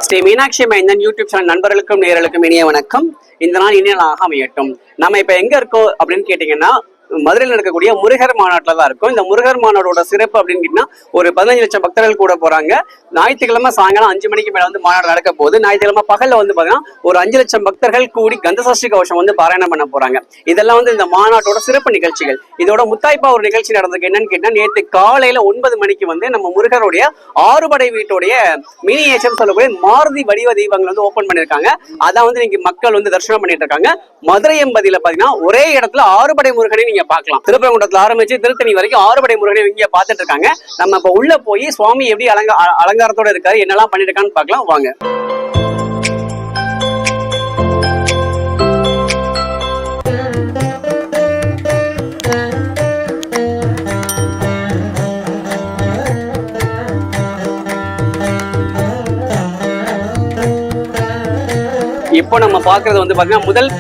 ஸ்ரீ மீனாட்சி மைந்தன் YouTube channel நண்பர்களுக்கும் நேயர்களுக்கும் இனிய வணக்கம். இந்த நாள் இனிய நாளாக அமையட்டும். நம்ம இப்ப எங்க இருக்கோம் அப்படின்னு கேட்டீங்கன்னா, மதுரையில் நடக்கக்கூடிய முருகர் மாநாட்டில் தான் இருக்கும். இந்த முருகர் மாநாடோட சிறப்பு அப்படின்னு கேட்டீங்கன்னா, ஒரு 15 லட்சம் பக்தர்கள் கூட போறாங்க. ஞாயிற்றுக்கிழமை சாயங்காலம் 5 மணிக்கு மேல வந்து மாநாடு நடக்க போகுது. ஞாயிற்றுக்கிழமை பகல்ல வந்து பாத்தீங்கன்னா ஒரு 5 லட்சம் பக்தர்கள் கூடி கந்தசஷ்டி கவசம் வந்து பாராயணம் பண்ண போறாங்க. இதெல்லாம் வந்து இந்த மாநாட்டோட சிறப்பு நிகழ்ச்சிகள். இதோட முத்தாய்ப்பா ஒரு நிகழ்ச்சி நடந்திருக்கு. என்னன்னு கேட்டா, நேற்று காலையில 9 மணிக்கு வந்து நம்ம முருகருடைய ஆறுபடை வீட்டுடைய மினியேச்சர் சொல்லக்கூடிய மாருதி வடிவ தெய்வங்கள் வந்து ஓபன் பண்ணிருக்காங்க. அதான் வந்து இன்னைக்கு மக்கள் வந்து தரிசனம் பண்ணிட்டு இருக்காங்க. மதுரை எம்பதியில பாத்தீங்கன்னா ஒரே இடத்துல ஆறுபடை முருகனை நீங்க பார்க்கலாம். திருப்பரங்குன்றத்துல ஆரம்பிச்சு திருத்தணி வரைக்கும் ஆறுபடை முருகனை இங்க பாத்துட்டு இருக்காங்க. நம்ம இப்ப உள்ள போய் சுவாமி எப்படி அலங்காரத்தோட இருக்காரு, என்னெல்லாம் பண்ணிட்டு இருக்கான்னு பார்க்கலாம் வாங்க. இப்போ நம்ம பாக்குறது வந்து பாத்தீங்கன்னா முதல்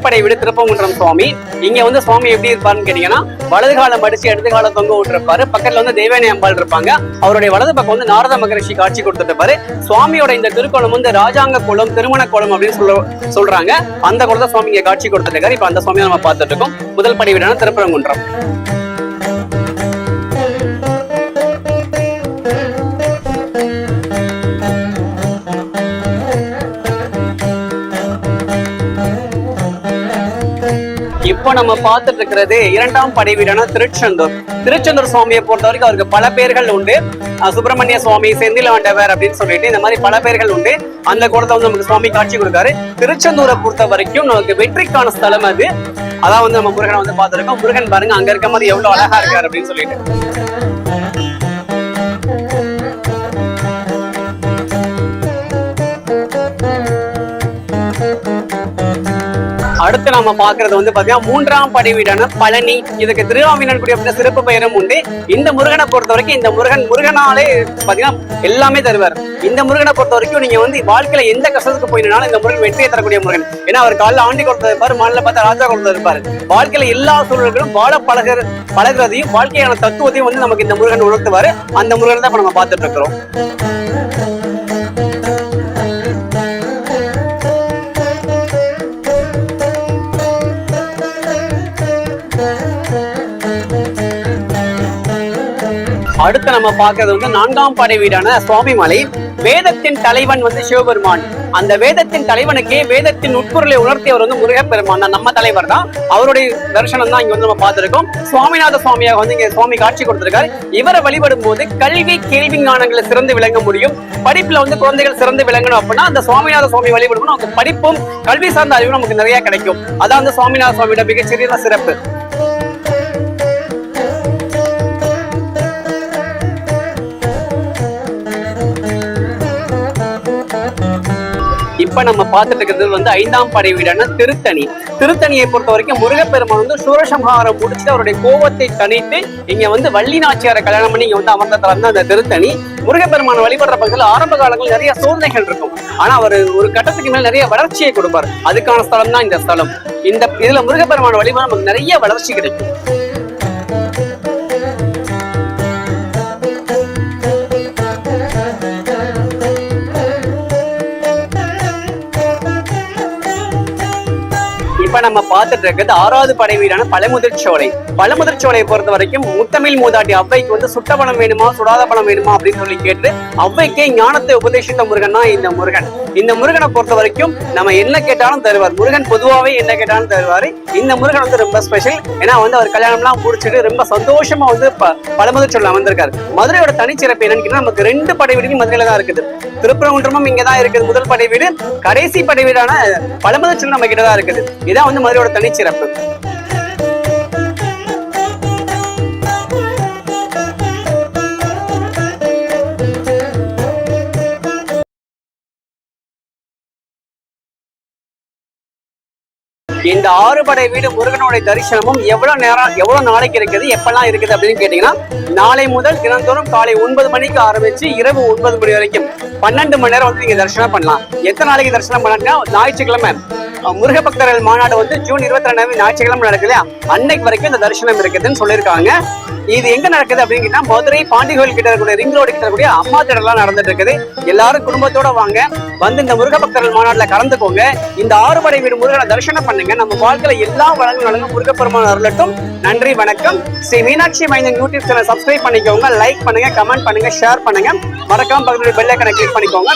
படை வீடு திருப்பங்குன்றம் சுவாமி. இங்க வந்து சுவாமி எப்படி இருப்பாருன்னு கேட்டீங்கன்னா, வலது காலம் அடிச்சு இடது காலம் தொங்க விட்டுருப்பாரு. பக்கத்துல வந்து தேவயானி அம்பாள் இருப்பாங்க. அவருடைய வலது பக்கம் வந்து நாரத மகரிஷி காட்சி கொடுத்துட்டு இருப்பாரு. சுவாமியோட இந்த திருக்கோலம் வந்து ராஜாங்க கோலம், திருமண கோலம் அப்படின்னு சொல்றாங்க. அந்த கோலத்தை சுவாமி இங்க காட்சி கொடுத்துட்டு இருக்காரு. இப்ப அந்த சுவாமியை நம்ம பார்த்துட்டு இருக்கோம். முதல் படை வீடான திருப்பரங்குன்றம். இப்போ நம்ம பார்த்துட்டு இருக்கிறது இரண்டாம் படை வீடான திருச்செந்தூர் சுவாமியை பொறுத்த வரைக்கும் அவருக்கு பல பேர்கள் உண்டு. சுப்பிரமணிய சுவாமி, செந்தில் ஆண்டவர் அப்படின்னு சொல்லிட்டு இந்த மாதிரி பல பேர்கள் உண்டு. அந்த கூடத்தை வந்து நமக்கு சுவாமி காட்சி கொடுக்காரு. திருச்செந்தூரை பொறுத்த வரைக்கும் நமக்கு வெற்றிக்கான ஸ்தலம் அது. அதான் வந்து நம்ம முருகனை வந்து பார்த்துருக்கோம். முருகன் பாருங்க அங்க இருக்க மாதிரி எவ்வளவு அழகா இருக்காரு அப்படின்னு சொல்லிட்டு. அடுத்து நம்ம பாக்குறது வந்து பாத்தீங்கன்னா மூன்றாம் படை வீடான பழனி. இதுக்கு திருவாவினன்குடி அப்படின்ற சிறப்பு பெயரும் உண்டு. இந்த முருகனை பொறுத்த வரைக்கும் இந்த முருகனாலே பாத்தீங்கன்னா எல்லாமே தருவார். இந்த முருகனை பொறுத்த வரைக்கும் நீங்க வந்து வாழ்க்கையில எந்த கஷ்டத்துக்கு போயினாலும் இந்த முருகன் வெற்றியை தரக்கூடிய முருகன். ஏன்னா அவர் காலில் ஆண்டி கொடுத்தது இருப்பாரு, மாநில பார்த்தா ராஜா கொடுத்தது இருப்பாரு. வாழ்க்கையில எல்லா சூழல்களும் வாழ பழகிறதையும் வாழ்க்கையான தத்துவத்தையும் வந்து நமக்கு இந்த முருகன் உணர்த்துவாரு. அந்த முருகன் தான் இப்ப நம்ம பார்த்துட்டு இருக்கிறோம். அடுத்து நம்ம பார்க்கறது வந்து 4ஆம் படை வீடான சுவாமிமலை. வேதத்தின் தலைவன் வந்து சிவபெருமான். அந்த வேதத்தின் தலைவனுக்கே வேதத்தின் உட்பொருளை உணர்த்தியவர் வந்து முருகப்பெருமான் தான். நம்ம தலைவர் தான். அவருடைய தரிசனம் தான் இங்க வந்து நம்ம பார்த்திருக்கோம். சுவாமிநாத சுவாமியாக வந்து இங்க சுவாமி காட்சி கொடுத்திருக்காரு. இவரை வழிபடும் போது கல்வி கேள்வி ஞானங்களை சிறந்து விளங்க முடியும். படிப்புல வந்து குழந்தைகள் சிறந்து விளங்கணும் அப்படின்னா அந்த சுவாமிநாத சுவாமி வழிபடும் நமக்கு படிப்பும் கல்வி சார்ந்த அறிவும் நமக்கு நிறைய கிடைக்கும். அதான் அந்த சுவாமிநாத சுவாமியோட மிகச்சிறிய சிறப்பு. இப்ப நம்ம பார்த்துட்டு இருக்கிறது வந்து 5ஆம் படை வீடான திருத்தணியை பொறுத்த வரைக்கும் முருகப்பெருமான் வந்து சூரசம்ஹாரம் முடிச்சுட்டு அவருடைய கோபத்தை தணித்து இங்க வந்து வள்ளி நாச்சியாரை கல்யாணம் பண்ணி இங்க வந்து அமர்ந்த தலம் தான் அந்த திருத்தணி. முருகப்பெருமான் வழிபடுற பகுதியில் ஆரம்ப காலங்களில் நிறைய சோதனைகள் இருக்கும். ஆனா அவர் ஒரு கட்டத்துக்கு மேல நிறைய வளர்ச்சியை கொடுப்பார். அதுக்கான ஸ்தலம் தான் இந்த ஸ்தலம். இதுல முருகப்பெருமான் வழிபாடு நமக்கு நிறைய வளர்ச்சி கிடைக்கும். இப்ப நம்ம பார்த்துட்டு இருக்கிறது 6வது படை வீடான பழமுதிர்ச்சோலையை பொறுத்த வரைக்கும் முத்தமிழ் மூதாட்டி அவ்வைக்கு வந்து சுட்ட பணம் வேணுமா சுடாத பணம் வேணுமா அப்படின்னு சொல்லி கேட்டு அவ்வைக்கே ஞானத்தை உபதேசித்த முருகன் தான் இந்த முருகன். இந்த முருகனை பொறுத்த வரைக்கும் நம்ம என்ன கேட்டாலும் தருவார். முருகன் பொதுவாகவே என்ன கேட்டாலும் தருவாரு. இந்த முருகன் வந்து ரொம்ப ஸ்பெஷல். ஏன்னா வந்து அவர் கல்யாணம் எல்லாம் முடிச்சுட்டு ரொம்ப சந்தோஷமா வந்து பழமுதிர்ச்சோலை வந்திருக்காரு. மதுரையோட தனிச்சிறப்பு என்னன்னு நமக்கு 2 படை வீடுகள் மதுரையில தான் இருக்குது. திருப்பரங்குன்றமும் இங்கதான் இருக்குது முதல் படை வீடு. கடைசி படை வீடான பழமுதிர்ச்சோலை நம்ம கிட்டதான் இருக்குது. இதான் வந்து மதுரையோட தனிச்சிறப்பு. இந்த 6 படை வீடு முருகனுடைய தரிசனமும் எவ்வளவு நாளைக்கு இருக்குது, எப்பெல்லாம் இருக்குது அப்படின்னு கேட்டீங்கன்னா, நாளை முதல் தினந்தோறும் காலை 9 மணிக்கு ஆரம்பிச்சு இரவு 9 மணி வரைக்கும் 12 மணி நேரம் வந்து நீங்க தரிசனம் பண்ணலாம். எத்தனை நாளைக்கு தரிசனம் பண்ணலாம்? ஞாயிற்றுக்கிழமை முருக பக்தர்கள் மாநாடு வந்து ஜூன் 22 ஞாயிற்றுக்கிழமை நடக்குது. அன்னைக்கு வரைக்கும் இந்த தரிசனம் இருக்குதுன்னு சொல்லியிருக்காங்க. இது எங்க நடக்குது அப்படின்னு கேட்டா மதுரை பாண்டி கோயில் கிட்ட இருக்கக்கூடிய ரிங் ரோடு கிட்ட இருக்கக்கூடிய அம்மா திடலாம் நடந்துட்டு இருக்குது. எல்லாரும் குடும்பத்தோட வாங்க, வந்து இந்த முருக பக்தர்கள் மாநாட்டுல கலந்துக்கோங்க. இந்த 6 படை வீடு முருகனை தரிசனம் பண்ணுங்க. நம்ம வாழ்க்கையில எல்லா வளங்களும் நடந்து முருகப்பெருமான் அருளட்டும். நன்றி, வணக்கம். ஸ்ரீ மீனாட்சி மைந்தன் யூடியூப் சேனல் சப்ஸ்கிரைப் பண்ணிக்கோங்க, லைக் பண்ணுங்க, கமெண்ட் பண்ணுங்க, ஷேர் பண்ணுங்க. மறக்காம பக்கத்துல பெல் ஐகானை கிளிக் பண்ணிக்கோங்க.